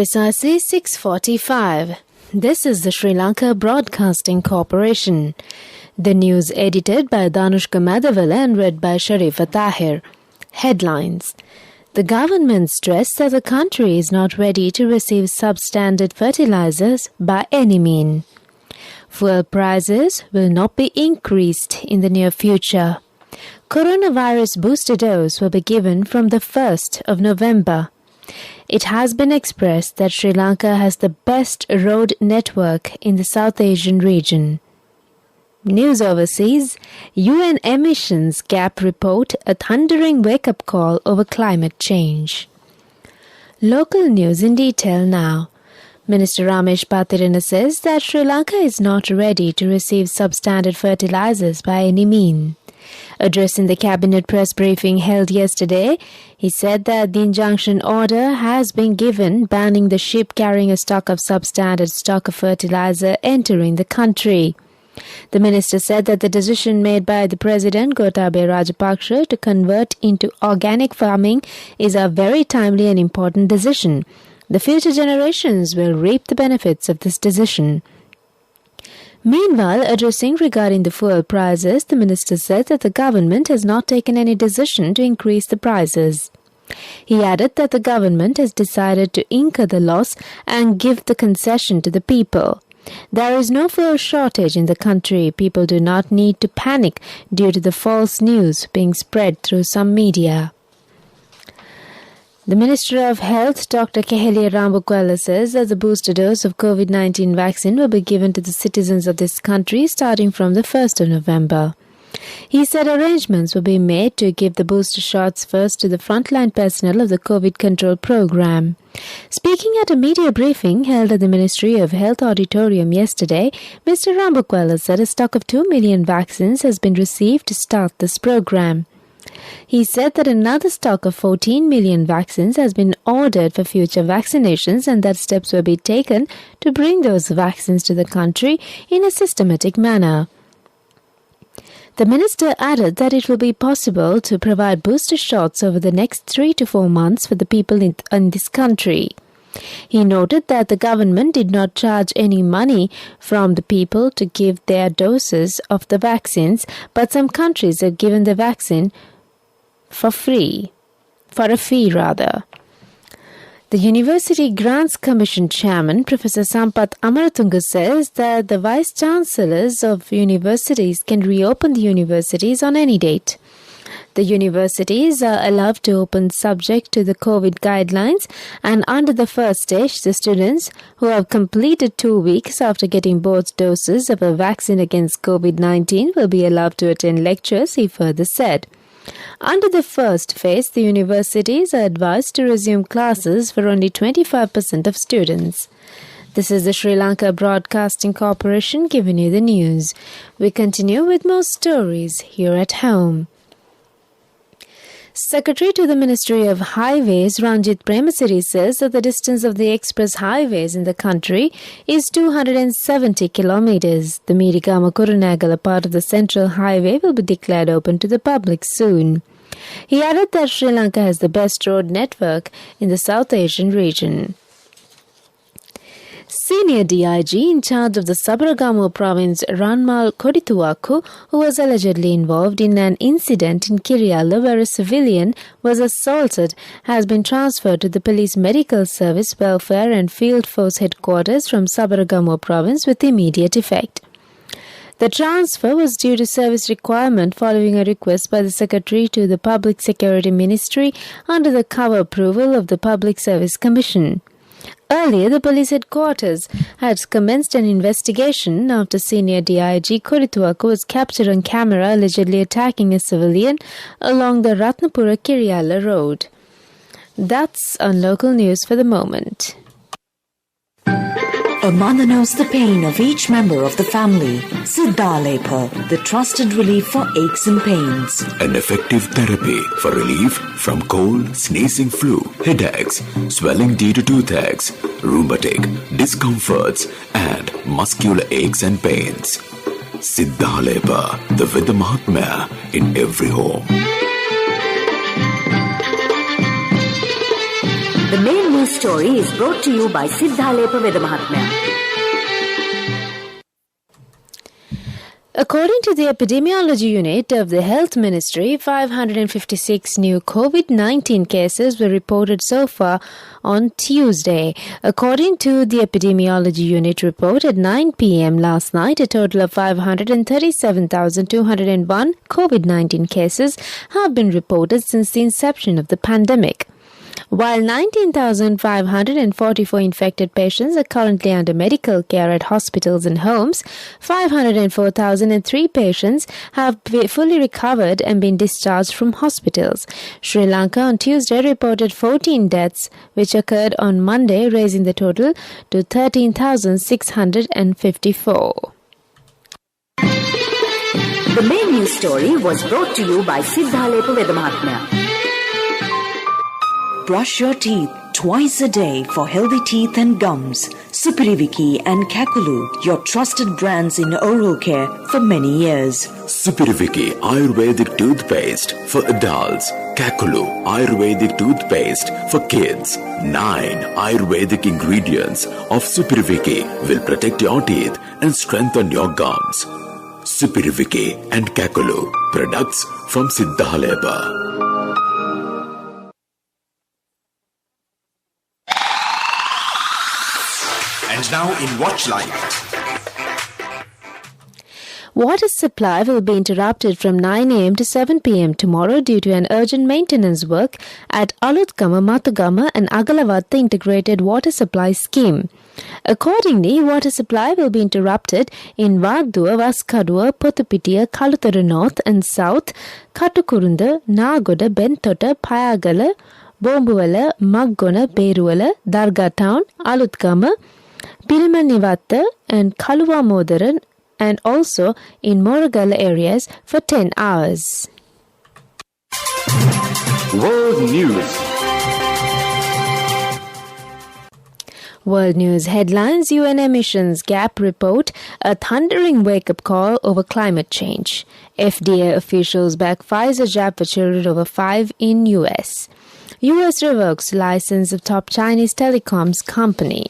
Precisely 6:45. This is the Sri Lanka Broadcasting Corporation. The news edited by Danushka Madhavala and read by Sharifa Tahir. Headlines. The government stressed that the country is not ready to receive substandard fertilizers by any means. Fuel prices will not be increased in the near future. Coronavirus booster dose will be given from the 1st of November. It has been expressed that Sri Lanka has the best road network in the South Asian region. News overseas, UN emissions gap report a thundering wake-up call over climate change. Local news in detail now. Minister Ramesh Patirana says that Sri Lanka is not ready to receive substandard fertilizers by any means. Addressing the cabinet press briefing held yesterday, he said that the injunction order has been given banning the ship carrying a stock of substandard stock of fertilizer entering the country. The minister said that the decision made by the President Gotabaya Rajapaksa to convert into organic farming is a very timely and important decision. The future generations will reap the benefits of this decision. Meanwhile, addressing regarding the fuel prices, the minister said that the government has not taken any decision to increase the prices. He added that the government has decided to incur the loss and give the concession to the people. There is no fuel shortage in the country. People do not need to panic due to the false news being spread through some media. The Minister of Health, Dr. Kehelia Rambukwala, says that the booster dose of COVID-19 vaccine will be given to the citizens of this country starting from the 1st of November. He said arrangements will be made to give the booster shots first to the frontline personnel of the COVID control program. Speaking at a media briefing held at the Ministry of Health auditorium yesterday, Mr. Rambukwala said a stock of 2 million vaccines has been received to start this program. He said that another stock of 14 million vaccines has been ordered for future vaccinations and that steps will be taken to bring those vaccines to the country in a systematic manner. The minister added that it will be possible to provide booster shots over the next 3 to 4 months for the people in this country. He noted that the government did not charge any money from the people to give their doses of the vaccines, but some countries have given the vaccine for a fee. The University Grants Commission Chairman, Professor Sampath Amaratunga, says that the Vice-Chancellors of universities can reopen the universities on any date. The universities are allowed to open subject to the COVID guidelines, and under the first stage, the students who have completed 2 weeks after getting both doses of a vaccine against COVID-19 will be allowed to attend lectures, he further said. Under the first phase, the universities are advised to resume classes for only 25% of students. This is the Sri Lanka Broadcasting Corporation giving you the news. We continue with more stories here at home. Secretary to the Ministry of Highways, Ranjit Premasiri, says that the distance of the express highways in the country is 270 kilometers. The Mirigama-Kurunegala part of the Central Highway will be declared open to the public soon. He added that Sri Lanka has the best road network in the South Asian region. Senior DIG in charge of the Sabaragamuwa province, Ranmal Kodituaku, who was allegedly involved in an incident in Kirialla where a civilian was assaulted, has been transferred to the Police Medical Service Welfare and Field Force Headquarters from Sabaragamuwa province with immediate effect. The transfer was due to service requirement following a request by the Secretary to the Public Security Ministry under the cover approval of the Public Service Commission. Earlier, the police headquarters had commenced an investigation after Senior DIG Kodituaku was captured on camera allegedly attacking a civilian along the Ratnapura-Kirialla road. That's on local news for the moment. A mother knows the pain of each member of the family. Siddhalepa, the trusted relief for aches and pains. An effective therapy for relief from cold, sneezing, flu, headaches, swelling due to toothaches, rheumatic, discomforts, and muscular aches and pains. Siddhalepa, the Vidya Mahatmya in every home. The main news story is brought to you by Siddhalepa Vedamahatmya. According to the Epidemiology Unit of the Health Ministry, 556 new COVID-19 cases were reported so far on Tuesday. According to the Epidemiology Unit report at 9 p.m. last night, a total of 537,201 COVID-19 cases have been reported since the inception of the pandemic. While 19,544 infected patients are currently under medical care at hospitals and homes, 504,003 patients have fully recovered and been discharged from hospitals. Sri Lanka on Tuesday reported 14 deaths, which occurred on Monday, raising the total to 13,654. The main news story was brought to you by Siddhalepa Vedamahatmya. Brush your teeth twice a day for healthy teeth and gums. Supiriviki and Kakulu, your trusted brands in oral care for many years. Supiriviki Ayurvedic toothpaste for adults. Kakulu Ayurvedic toothpaste for kids. 9 Ayurvedic ingredients of Supiriviki will protect your teeth and strengthen your gums. Supiriviki and Kakulu, products from Siddhalepa. And now in Watch Live. Water supply will be interrupted from 9 a.m. to 7 p.m. tomorrow due to an urgent maintenance work at Alutkama, Matugama and Agalavatta Integrated Water Supply Scheme. Accordingly, water supply will be interrupted in Vadua, Vaskadua, Potapitiya, Kalutara North and South, Katukurunda, Nagoda, Bentota, Payagala, Bombuwala, Maggona, Peruwala, Darga Town, Alutkama, Pirimanivatta and Kaluva Modaran, and also in Moragala areas for 10 hours. World News. World News headlines: UN emissions gap report, a thundering wake-up call over climate change. FDA officials back Pfizer jab for children over 5 in US. US revokes license of top Chinese telecoms company.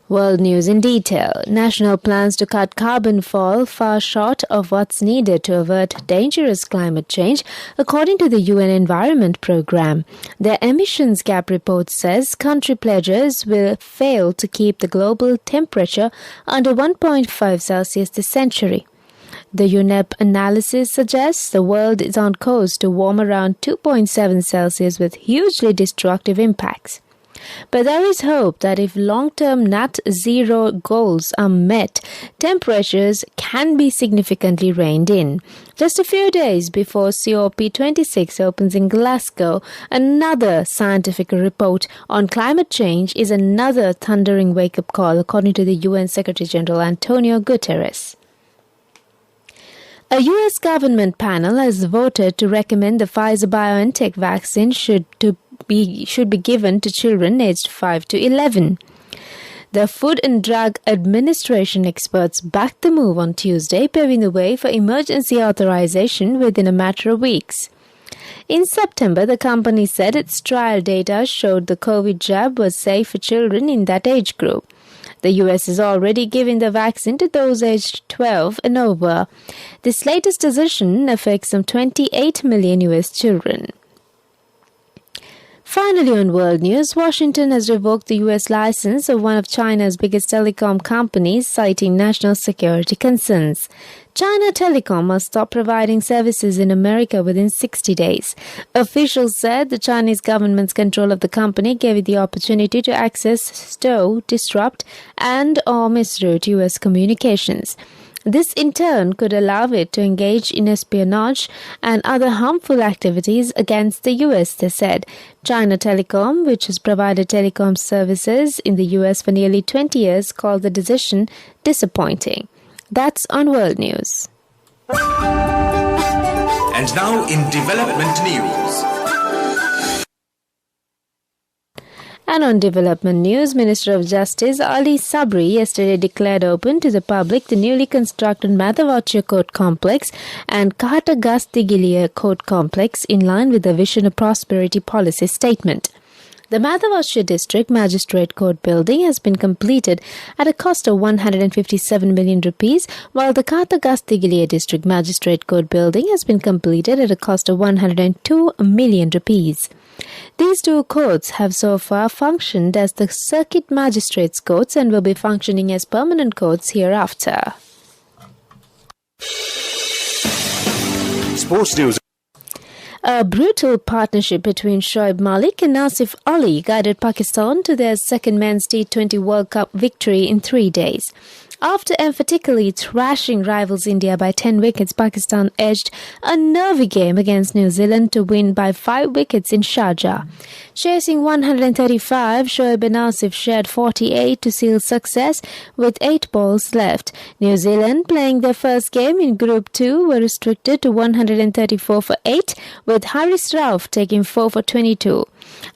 World News in detail. National plans to cut carbon fall far short of what's needed to avert dangerous climate change, according to the UN Environment Programme. Their emissions gap report says country pledges will fail to keep the global temperature under 1.5 Celsius this century. The UNEP analysis suggests the world is on course to warm around 2.7 Celsius with hugely destructive impacts. But there is hope that if long-term net zero goals are met, temperatures can be significantly reined in. Just a few days before COP26 opens in Glasgow, another scientific report on climate change is another thundering wake-up call, according to the UN Secretary-General Antonio Guterres. A U.S. government panel has voted to recommend the Pfizer-BioNTech vaccine should be given to children aged 5 to 11. The Food and Drug Administration experts backed the move on Tuesday, paving the way for emergency authorization within a matter of weeks. In September, the company said its trial data showed the COVID jab was safe for children in that age group. The U.S. is already giving the vaccine to those aged 12 and over. This latest decision affects some 28 million U.S. children. Finally, on world news, Washington has revoked the U.S. license of one of China's biggest telecom companies, citing national security concerns. China Telecom must stop providing services in America within 60 days. Officials said the Chinese government's control of the company gave it the opportunity to access, stow, disrupt, and/or misroute U.S. communications. This in turn could allow it to engage in espionage and other harmful activities against the U.S., they said. China Telecom, which has provided telecom services in the U.S. for nearly 20 years, called the decision disappointing. That's on World News. And now in development news. And on development news, Minister of Justice Ali Sabri yesterday declared open to the public the newly constructed Madhavacha Court Complex and Kahatagastigilia Court Complex in line with the Vision of Prosperity policy statement. The Madhavashya District Magistrate Court building has been completed at a cost of 157 million rupees, while the Kathagastigiliya District Magistrate Court building has been completed at a cost of 102 million rupees. These two courts have so far functioned as the circuit magistrates' courts and will be functioning as permanent courts hereafter. Sports news. A brutal partnership between Shoaib Malik and Asif Ali guided Pakistan to their second men's T20 World Cup victory in 3 days. After emphatically thrashing rivals India by 10 wickets, Pakistan edged a nervy game against New Zealand to win by 5 wickets in Sharjah. Chasing 135, Shoaib and Asif shared 48 to seal success with 8 balls left. New Zealand, playing their first game in Group 2, were restricted to 134 for 8, with Haris Rauf taking 4 for 22.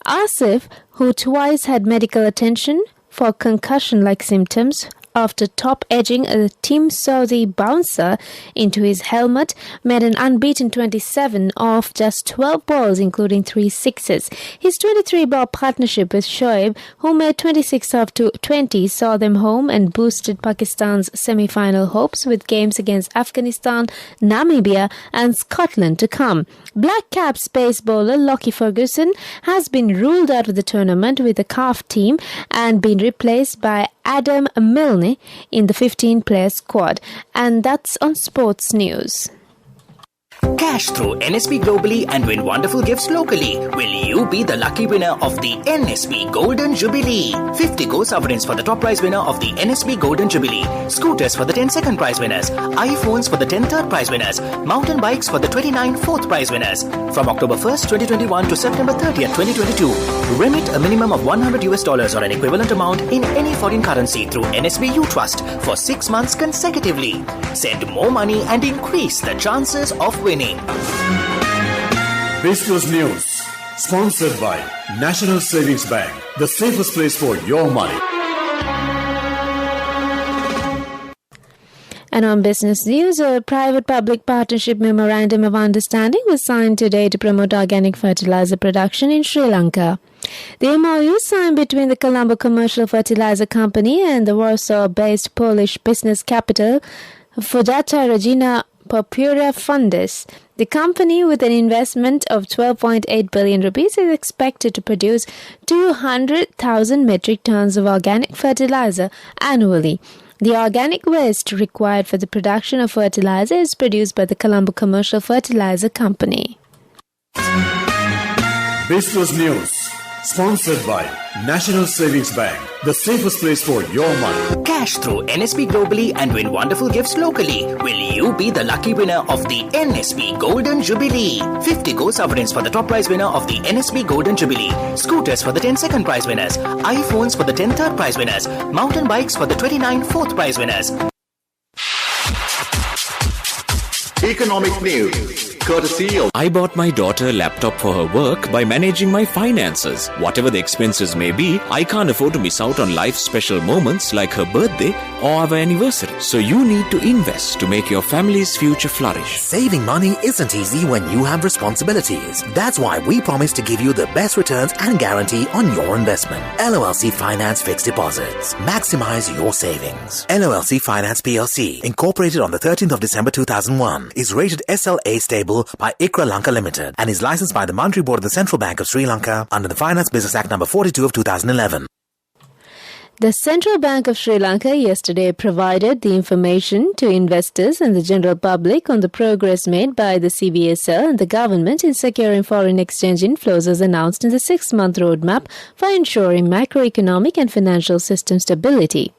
Asif, who twice had medical attention for concussion-like symptoms after top-edging a Team Saudi bouncer into his helmet, made an unbeaten 27 off just 12 balls, including 3 sixes. His 23-ball partnership with Shoaib, who made 26 off 20, saw them home and boosted Pakistan's semi-final hopes with games against Afghanistan, Namibia and Scotland to come. Black Caps pace bowler Lockie Ferguson has been ruled out of the tournament with the CAF team and been replaced by Adam Milne in the 15-player squad. And that's on sports news. Cash through NSB globally and win wonderful gifts locally. Will you be the lucky winner of the NSB Golden Jubilee? 50 gold sovereigns for the top prize winner of the NSB Golden Jubilee. Scooters for the 10 second prize winners. iPhones for the 10 third prize winners. Mountain bikes for the 29 fourth prize winners. From October 1st, 2021 to September 30th, 2022. Remit a minimum of $100 or an equivalent amount in any foreign currency through NSB U Trust for 6 months consecutively. Send more money and increase the chances of winning. Business News, sponsored by National Savings Bank, the safest place for your money. And on business news, a private-public partnership memorandum of understanding was signed today to promote organic fertilizer production in Sri Lanka. The MOU signed between the Colombo Commercial Fertilizer Company and the Warsaw-based Polish business capital Fudata Regina Purpura Fundus. The company, with an investment of 12.8 billion rupees, is expected to produce 200,000 metric tons of organic fertilizer annually. The organic waste required for the production of fertilizer is produced by the Colombo Commercial Fertilizer Company. Business News, sponsored by National Savings Bank, the safest place for your money. Cash through NSB globally and win wonderful gifts locally. Will you be the lucky winner of the NSB Golden Jubilee? 50 gold sovereigns for the top prize winner of the NSB Golden Jubilee. Scooters for the 10 second prize winners. iPhones for the 10 third prize winners. Mountain bikes for the 29 fourth prize winners. Economic news, courtesy of... I bought my daughter a laptop for her work by managing my finances. Whatever the expenses may be, I can't afford to miss out on life's special moments like her birthday or our anniversary. So you need to invest to make your family's future flourish. Saving money isn't easy when you have responsibilities. That's why we promise to give you the best returns and guarantee on your investment. LOLC Finance Fixed Deposits. Maximize your savings. LOLC Finance PLC, incorporated on the 13th of December 2001, is rated SLA stable by ICRA Lanka Limited and is licensed by the Monetary Board of the Central Bank of Sri Lanka under the Finance Business Act number 42 of 2011. The Central Bank of Sri Lanka yesterday provided the information to investors and the general public on the progress made by the CBSL and the government in securing foreign exchange inflows as announced in the 6-month roadmap for ensuring macroeconomic and financial system stability.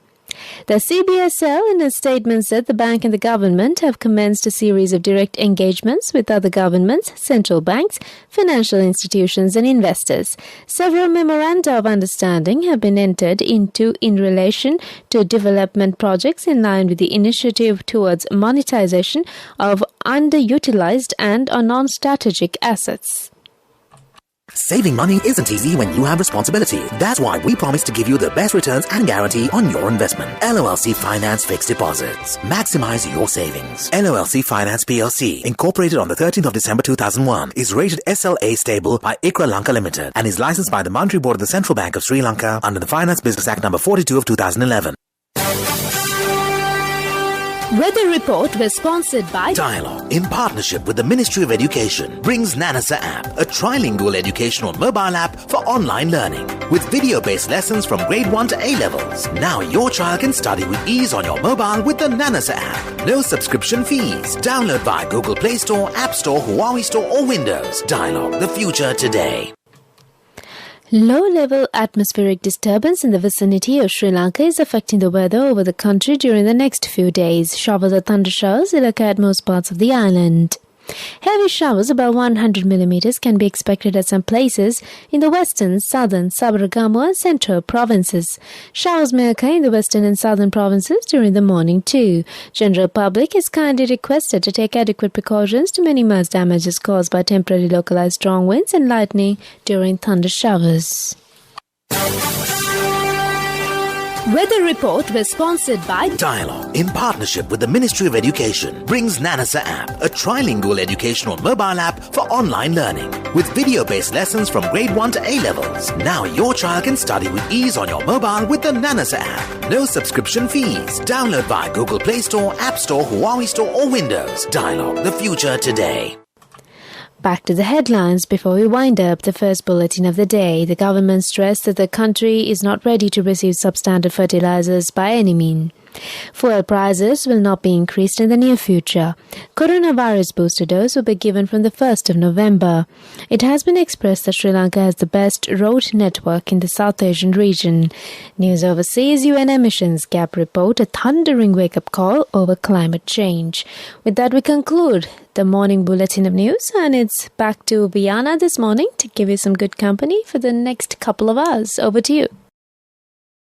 The CBSL in a statement said the bank and the government have commenced a series of direct engagements with other governments, central banks, financial institutions and investors. Several memoranda of understanding have been entered into in relation to development projects in line with the initiative towards monetization of underutilized and non-strategic assets. Saving money isn't easy when you have responsibilities. That's why we promise to give you the best returns and guarantee on your investment. LOLC Finance Fixed Deposits. Maximize your savings. LOLC Finance PLC, incorporated on the 13th of December 2001, is rated SLA stable by ICRA Lanka Limited and is licensed by the Monetary Board of the Central Bank of Sri Lanka under the Finance Business Act number 42 of 2011. Weather report was sponsored by Dialogue, in partnership with the Ministry of Education, brings Nanasa app, a trilingual educational mobile app for online learning with video-based lessons from grade 1 to A-levels. Now your child can study with ease on your mobile with the Nanasa app. No subscription fees. Download via Google Play Store, App Store, Huawei Store or Windows. Dialogue, the future today. Low-level atmospheric disturbance in the vicinity of Sri Lanka is affecting the weather over the country during the next few days. Showers or thundershowers will occur at most parts of the island. Heavy showers above 100 millimeters can be expected at some places in the western, southern, Sabaragamuwa and central provinces. Showers may occur in the western and southern provinces during the morning too. General public is kindly requested to take adequate precautions to minimize damages caused by temporary localized strong winds and lightning during thunder showers. Weather report was sponsored by Dialogue, in partnership with the Ministry of Education, brings Nanasa app, a trilingual educational mobile app for online learning with video-based lessons from grade 1 to A-levels. Now your child can study with ease on your mobile with the Nanasa app. No subscription fees. Download via Google Play Store, App Store, Huawei Store or Windows. Dialogue, the future today. Back to the headlines before we wind up the first bulletin of the day. The government stressed that the country is not ready to receive substandard fertilizers by any means. Fuel prices will not be increased in the near future. Coronavirus booster dose will be given from the 1st of November. It has been expressed that Sri Lanka has the best road network in the South Asian region. News overseas, UN emissions gap report, a thundering wake-up call over climate change. With that, we conclude the morning bulletin of news, and it's back to Viana this morning to give you some good company for the next couple of hours. Over to you.